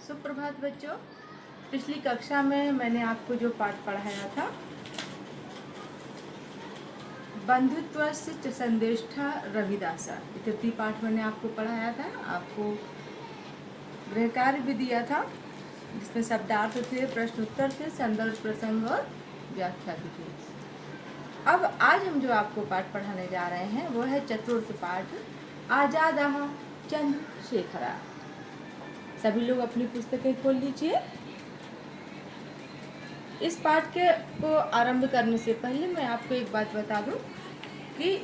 सुप्रभात बच्चों। पिछली कक्षा में मैंने आपको जो पाठ पढ़ाया था, बंधुत्वस्य च संदेष्टा रविदासा, तृतीय पाठ मैंने आपको पढ़ाया था। आपको गृह कार्य भी दिया था जिसमें शब्दार्थ थे, प्रश्न उत्तर थे, संदर्भ प्रसंग और व्याख्या भी थी। अब आज हम जो आपको पाठ पढ़ाने जा रहे हैं वो है चतुर्थ पाठ, आजादः चंद्रशेखरा। सभी लोग अपनी पुस्तकें खोल लीजिए। इस पाठ को आरंभ करने से पहले मैं आपको एक बात बता दूं कि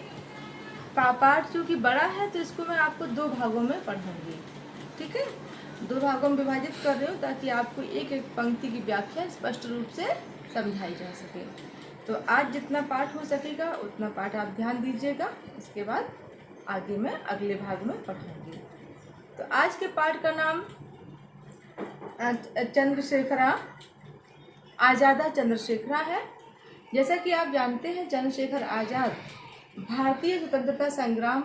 पाठ चूँकि बड़ा है तो इसको मैं आपको दो भागों में पढ़ाऊंगी। ठीक है, दो भागों में विभाजित कर रही हूँ ताकि आपको एक एक पंक्ति की व्याख्या स्पष्ट रूप से समझाई जा सके। तो आज जितना पाठ हो सकेगा उतना पाठ आप ध्यान दीजिएगा। इसके बाद आगे मैं अगले भाग में पढ़ाऊंगी। तो आज के पाठ का नाम चंद्रशेखरा, आज़ादा चंद्रशेखरा है। जैसा कि आप जानते हैं, चंद्रशेखर आज़ाद भारतीय स्वतंत्रता संग्राम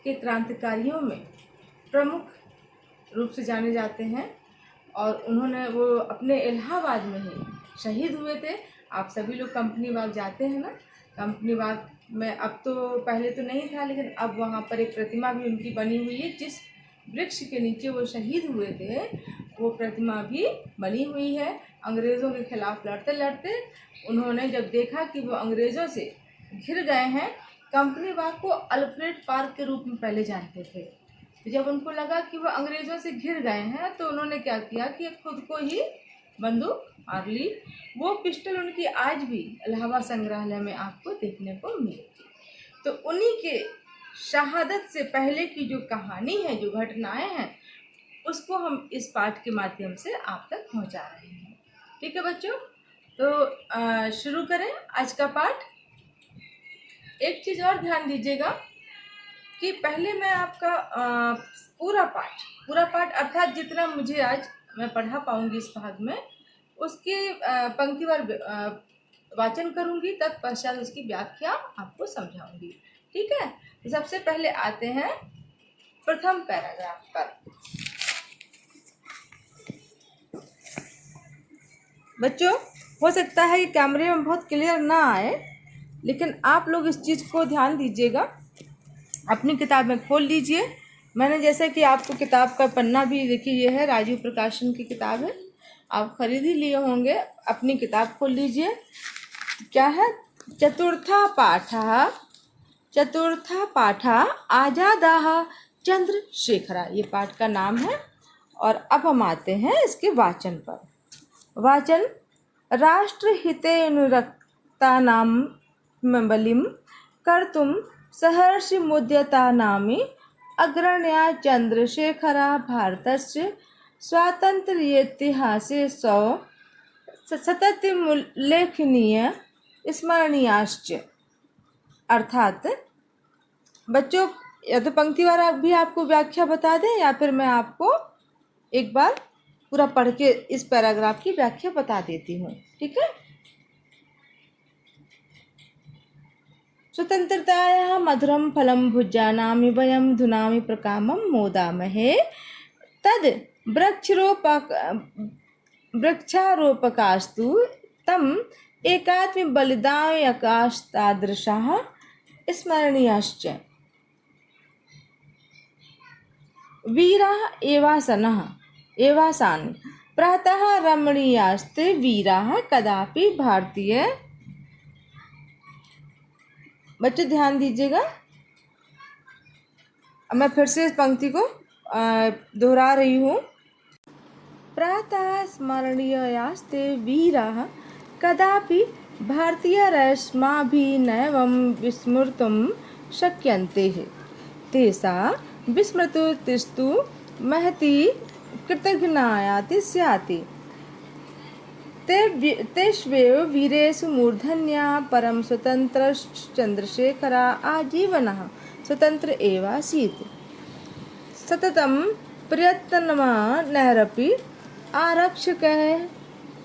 के क्रांतिकारियों में प्रमुख रूप से जाने जाते हैं और उन्होंने वो अपने इलाहाबाद में ही शहीद हुए थे। आप सभी लोग कंपनी बाग जाते हैं ना, कंपनी बाग में अब तो पहले तो नहीं था, लेकिन अब वहाँ पर एक प्रतिमा भी उनकी बनी हुई है। जिस वृक्ष के नीचे वो शहीद हुए थे वो प्रतिमा भी बनी हुई है। अंग्रेज़ों के खिलाफ लड़ते लड़ते उन्होंने जब देखा कि वो अंग्रेज़ों से घिर गए हैं, कंपनी बाग को अल्फ्रेड पार्क के रूप में पहले जानते थे। तो जब उनको लगा कि वो अंग्रेज़ों से घिर गए हैं तो उन्होंने क्या किया कि खुद को ही बंदूक मार ली। वो पिस्टल उनकी आज भी इलाहाबाद संग्रहालय में आपको देखने को मिलेगी। तो उन्हीं के शहादत से पहले की जो कहानी है, जो घटनाएं हैं, उसको हम इस पाठ के माध्यम से आप तक पहुंचा रहे हैं। ठीक है बच्चों, तो शुरू करें आज का पाठ। एक चीज़ और ध्यान दीजिएगा कि पहले मैं आपका पूरा पाठ अर्थात जितना मुझे आज मैं पढ़ा पाऊंगी इस भाग में, उसके पंक्तिवार वाचन करूंगी, तत्पश्चात उसकी व्याख्या आपको समझाऊंगी। ठीक है, तो सबसे पहले आते हैं प्रथम पैराग्राफ पर। बच्चों, हो सकता है कि कैमरे में बहुत क्लियर ना आए, लेकिन आप लोग इस चीज़ को ध्यान दीजिएगा। अपनी किताब में खोल लीजिए। मैंने जैसे कि आपको किताब का पन्ना भी देखिए, ये है राजीव प्रकाशन की किताब है, आप खरीद ही लिए होंगे। अपनी किताब खोल लीजिए। क्या है? चतुर्था पाठा आजादाः चंद्रशेखरा, ये पाठ का नाम है। और अब हम आते हैं इसके वाचन पर। वाचन: राष्ट्रहितेऽनुरक्तानां बलिं कर्तुं सहर्षिमुद्यतानामि अग्रण्या चंद्रशेखरा भारतस्य स्वातन्त्र्येतिहासे सततमुल्लेखनीय स्मरणीयाश्च। अर्थात बच्चों, या तो पंक्तिवार भी आपको व्याख्या बता दें या फिर मैं आपको एक बार पूरा पढ़ के इस पैराग्राफ की व्याख्या बता देती हूँ। ठीक है। स्वतंत्रतायाः मधुरं फलं भुजानामि वयं धुनामि प्रकामं मोदामहे तद् वृक्षारोपकास्तु तम् एकात्म बलिदायकास्तादृशाः स्मरणीयाश्च। वीराः एवासान् प्रातः रमणीयास्ते वीराः कदापि भारतीय। बच्चों ध्यान दीजिएगा, मैं फिर से इस पंक्ति को दोहरा रही हूँ। प्रातः स्मरणीयास्ते वीराः कदापि भारतीयरश्माभिनैवं विस्मर्तुं शक्यन्ते तेषा विस्मृतिस्तु महती कृतघ्नायाति स्यात्। तेष्वेव वीरेषु मूर्धन्या परं स्वतन्त्रश्चन्द्रशेखरा आजीवनः स्वतन्त्र एवासीत्। सततं प्रयत्नमानैरपि आरक्षकः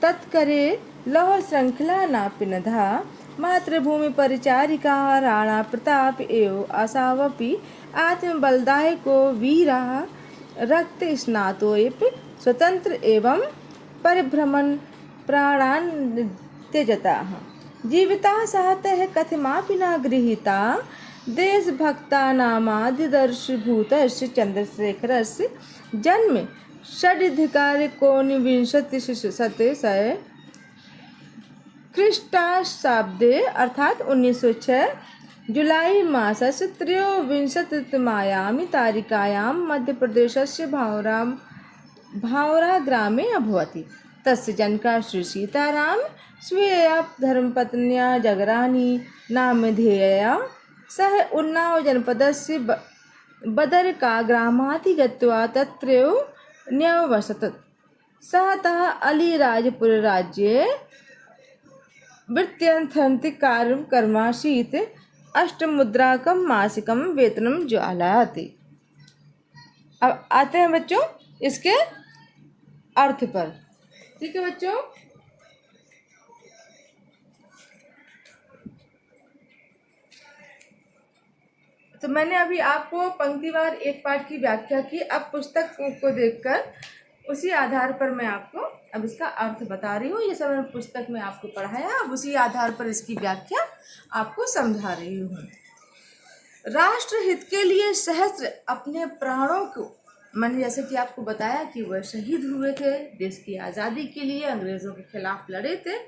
तत्करे लौहशृङ्खला नापि नधा मातृभूमिपरिचारिका राणा प्रताप एव आसावपि आत्मबलदायको वीरः रक्तस्नातोऽपि स्वतंत्र एवं परिभ्रमण प्राणान् त्यजताः जीविताः सहतः कथमापि न गृहीता देशभक्तानामादिदर्शभूतस्य चन्द्रशेखरस्य जन्म षडधिकारकोनविंशतिशते ख्रीष्टाब्दे अर्थात 1906 जुलाई मासस्य त्रयोविंशतितमायां तारिकायां मध्यप्रदेशस्य भावरा ग्रामे अभवत्। तस्य जनका श्री सीताराम स्वीया धर्मपत्न्या जगरानी नामधेयया सह उन्नाव जनपदस्य बदरका ग्रामात् गत्वा तत्रैव न्यवसत्। सः तः अलीराजपुरराज्ये वृत्त्यर्थं कार्यं कर्मासीत्। 8 मुद्राकं मासिकं वेतनं ज्वालाति। अब आते हैं बच्चों इसके अर्थ पर। ठीक है बच्चों, तो मैंने अभी आपको पंक्तिवार एक पाठ की व्याख्या की। अब पुस्तक को देखकर उसी आधार पर मैं आपको अब इसका अर्थ बता रही हूँ। ये सब मैंने पुस्तक में आपको पढ़ाया, अब उसी आधार पर इसकी व्याख्या आपको समझा रही हूँ। राष्ट्र हित के लिए सहस्त्र अपने प्राणों को, मैंने जैसे कि आपको बताया कि वह शहीद हुए थे, देश की आज़ादी के लिए अंग्रेज़ों के खिलाफ लड़े थे।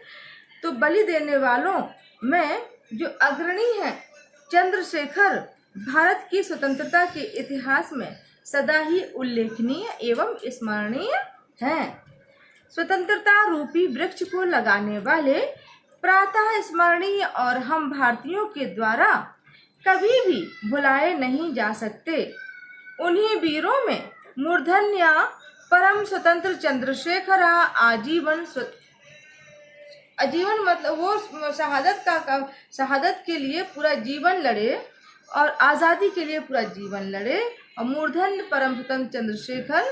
तो बलि देने वालों में जो अग्रणी हैं चंद्रशेखर भारत की स्वतंत्रता के इतिहास में सदा ही उल्लेखनीय एवं स्मरणीय हैं। स्वतंत्रता रूपी वृक्ष को लगाने वाले प्रातः स्मरणीय और हम भारतीयों के द्वारा कभी भी भुलाए नहीं जा सकते। उन्हीं वीरों में मूर्धन्य परम स्वतंत्र चंद्रशेखर आजीवन मतलब वो शहादत के लिए पूरा जीवन लड़े और आज़ादी के लिए पूरा जीवन लड़े। और मूर्धन्य परम स्वतंत्र चंद्रशेखर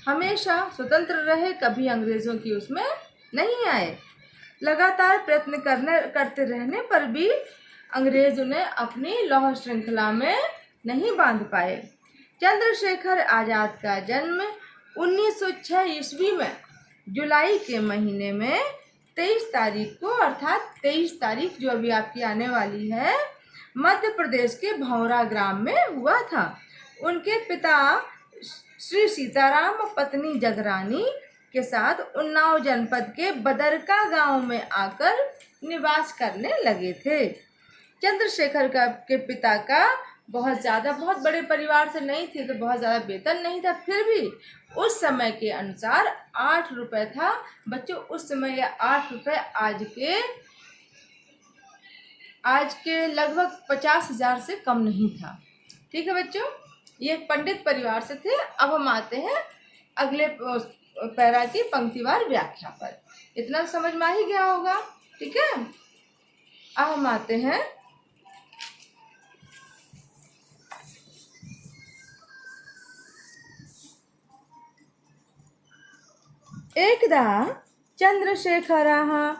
हमेशा स्वतंत्र रहे, कभी अंग्रेज़ों की उसमें नहीं आए। लगातार प्रयत्न करते रहने पर भी अंग्रेज उन्हें अपनी लौह श्रृंखला में नहीं बांध पाए। चंद्रशेखर आज़ाद का जन्म 1906 ईस्वी में जुलाई के महीने में 23 तारीख को, अर्थात 23 तारीख जो अभी आपकी आने वाली है, मध्य प्रदेश के भौरा ग्राम में हुआ था। उनके पिता श्री सीताराम पत्नी जगरानी के साथ उन्नाव जनपद के बदरका गांव में आकर निवास करने लगे थे। चंद्रशेखर के पिता का बहुत बड़े परिवार से नहीं थे, तो बहुत ज़्यादा वेतन नहीं था, फिर भी उस समय के अनुसार 8 रुपये था। बच्चों उस समय यह 8 रुपये आज के लगभग 50,000 से कम नहीं था। ठीक है बच्चों, ये पंडित परिवार से थे। अब हम आते हैं अगले पैरा की पंक्तिवार व्याख्या पर। इतना समझ में ही गया होगा। ठीक है, अब हम आते हैं एकदा चंद्रशेखरः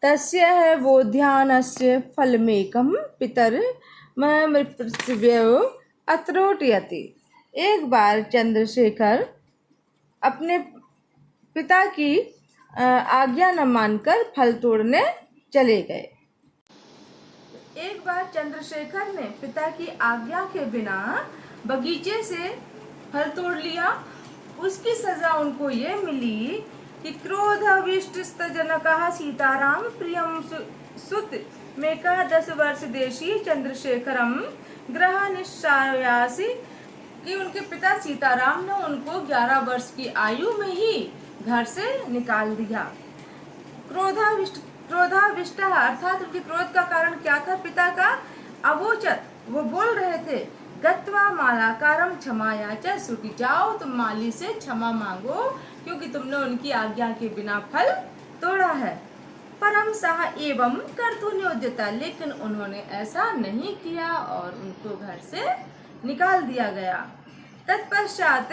तस्य बोध्यानस्य फलमेकं पितरमपृथिव्यौ अत्रोटयति। एक बार चंद्रशेखर अपने पिता की आज्ञा न मानकर फल तोड़ने चले गए। एक बार चंद्रशेखर ने पिता की आज्ञा के बिना बगीचे से फल तोड़ लिया। उसकी सजा उनको ये मिली कि क्रोधाविष्टस्तजनकः सीताराम प्रियं सुत मेकादश वर्ष देशी चंद्रशेखरम ग्रह निश्चायासी, कि उनके पिता सीताराम ने उनको 11 वर्ष की आयु में ही घर से निकाल दिया। क्रोधाविष्ट अर्थात उनके क्रोध का कारण क्या था पिता का? अवोचत, वो बोल रहे थे, गत्वा मालाकारम क्षमाया च सुखी, जाओ तुम माली से क्षमा मांगो क्योंकि तुमने उनकी आज्ञा के बिना फल तोड़ा है। परम सह एवं कर्तुन्योद्यता, लेकिन उन्होंने ऐसा नहीं किया और उनको घर से निकाल दिया गया। तत्पश्चात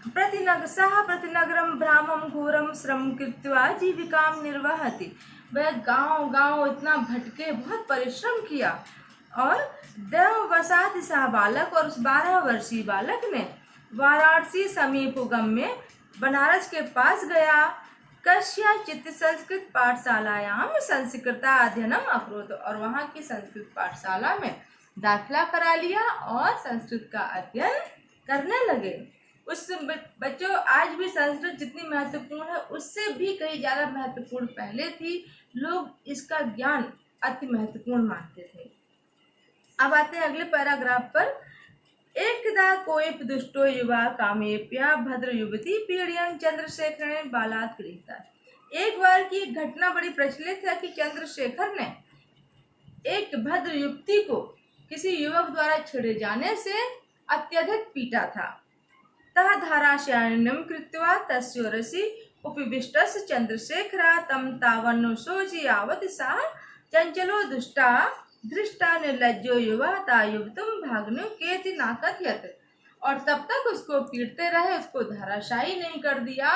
प्रतिनगरम भ्रामं घोरम श्रम कृत्वा जीविकाम निर्वहति, वह गांव इतना भटके, बहुत परिश्रम किया और देववसात सह बालक, और उस 12 वर्षीय बालक ने वाराणसी समीप गम में बनारस के पास गया। कस्याचित् संस्कृत पाठशालायां संस्कृता अध्ययनम अकरोत्, और वहाँ की संस्कृत पाठशाला में दाखिला करा लिया और संस्कृत का अध्ययन करने लगे। उस बच्चों, आज भी संस्कृत जितनी महत्वपूर्ण है उससे भी कहीं ज़्यादा महत्वपूर्ण पहले थी। लोग इसका ज्ञान अति महत्वपूर्ण मानते थे। अब आते हैं अगले पैराग्राफ पर। एकदा कोएप दुष्टो युवा कामेप्या भद्र युवती पीड़यन् चंद्रशेखरेण बालात् गृहीता। एक बार की घटना बड़ी प्रचलित है कि चंद्रशेखर ने एक भद्र युवती को किसी युवक द्वारा छेड़े जाने से अत्यधिक पीटा था। तः धाराशयनं कृत्वा तस्योरसि उपविष्टस्य चंद्रशेखरः तं तावन्नोषोचि यावत् सा चंचलो दुष्टा धृष्टा निर्लज्जो युवा तायुवतं भाग्नु केति नाकथयत्। और तब तक उसको पीटते रहे, उसको धराशायी नहीं कर दिया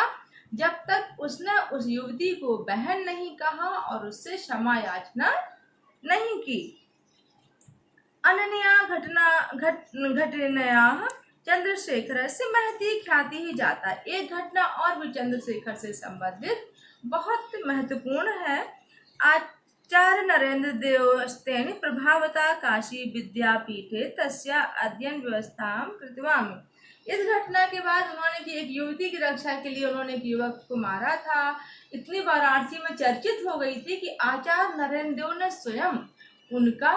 जब तक उसने उस युवती को बहन नहीं कहा और उससे क्षमा याचना नहीं की। अनन्या घटनायाः चंद्रशेखर से महती ख्याति ही जाता। एक घटना और भी चंद्रशेखर से संबंधित बहुत महत्वपूर्ण है। आचार्य नरेंद्र देवस्तेन प्रभावता काशी विद्यापीठे तस्या अध्ययन व्यवस्थां कृतवान्। इस घटना के बाद उन्होंने की एक युवती की रक्षा के लिए उन्होंने एक युवक को मारा था। इतनी वाराणसी में चर्चित हो गई थी कि आचार्य नरेंद्र देव ने स्वयं उनका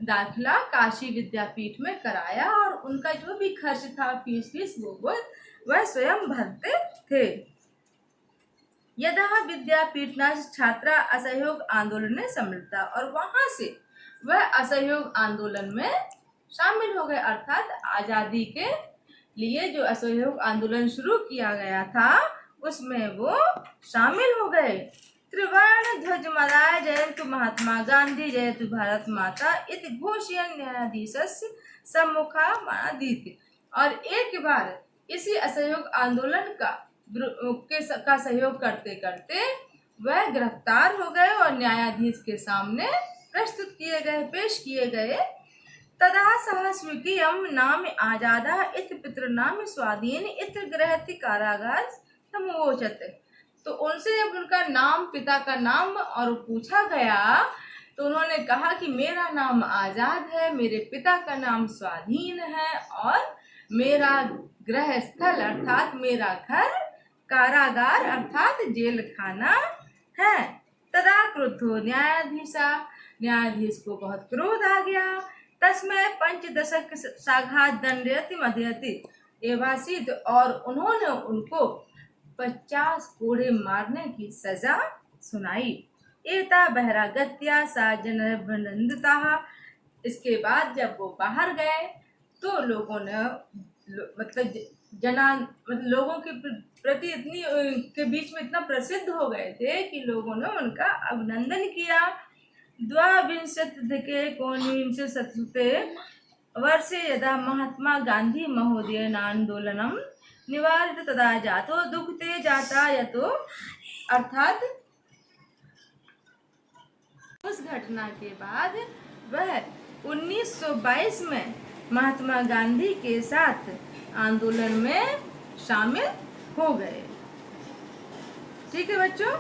दाखिला काशी विद्यापीठ में कराया और उनका जो भी खर्च था, फीस वो वह स्वयं भरते थे। यदा विद्यापीठना छात्रा असहयोग आंदोलन में सम्मिलिता, और वहां से वह असहयोग आंदोलन में शामिल हो गए। अर्थात आजादी के लिए जो असहयोग आंदोलन शुरू किया गया था उसमें वो शामिल हो गए। त्रिवर्ण ध्वज मदाय जयन्तु महात्मा गांधी जयतु भारत माता इति घोषयन् न्यायाधीशस्य सम्मुखमादीत्। और एक बार इसी असहयोग आंदोलन का सहयोग करते करते वह गिरफ्तार हो गए और न्यायाधीश के सामने प्रस्तुत किए गए, पेश किए गए। तदा सह स्वीकीयं नाम आजादा इति पितृनाम स्वाधीन इति गृहति कारागार समुवोचत्। तो उनसे जब उनका नाम, पिता का नाम और पूछा गया तो उन्होंने कहा कि मेरा नाम आजाद है, मेरे पिता का नाम स्वाधीन है और मेरा गृह स्थल अर्थात मेरा घर कारागार अर्थात जेल खाना है। तदा क्रुद्धो न्यायाधीश को बहुत क्रोध आ गया। तस्मै 5 साघात दंडयति मदयति एवासीत, और उन्होंने उनको 50 कोड़े मारने की सजा सुनाई। एता बहिरागत्या सा जनरभनंदता। इसके बाद जब वो बाहर गए तो लोगों ने लोगों के प्रति इतनी के बीच में इतना प्रसिद्ध हो गए थे कि लोगों ने उनका अभिनंदन किया। द्वाविंशत्यधिके वर्षे यदा महात्मा गांधी महोदयेन आंदोलनम निवारित तदा जातो दुखते जाता यतो। अर्थात उस घटना के बाद वह 1922 में महात्मा गांधी के साथ आंदोलन में शामिल हो गए। ठीक है बच्चों,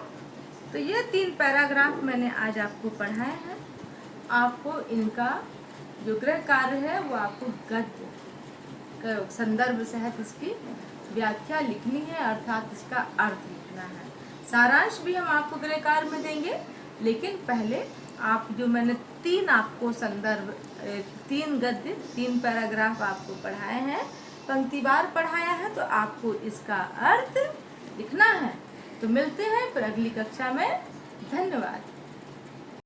तो ये 3 पैराग्राफ मैंने आज आपको पढ़ाए हैं। आपको इनका जो गृह कार्य है वो आपको गद्य संदर्भ सहित इसकी व्याख्या लिखनी है, अर्थात इसका अर्थ लिखना है। सारांश भी हम आपको गृह कार्य में देंगे, लेकिन पहले आप जो मैंने 3 आपको संदर्भ 3 गद्य 3 पैराग्राफ आपको पढ़ाए हैं, पंक्तिवार पढ़ाया है, तो आपको इसका अर्थ लिखना है। तो मिलते हैं फिर अगली कक्षा में। धन्यवाद।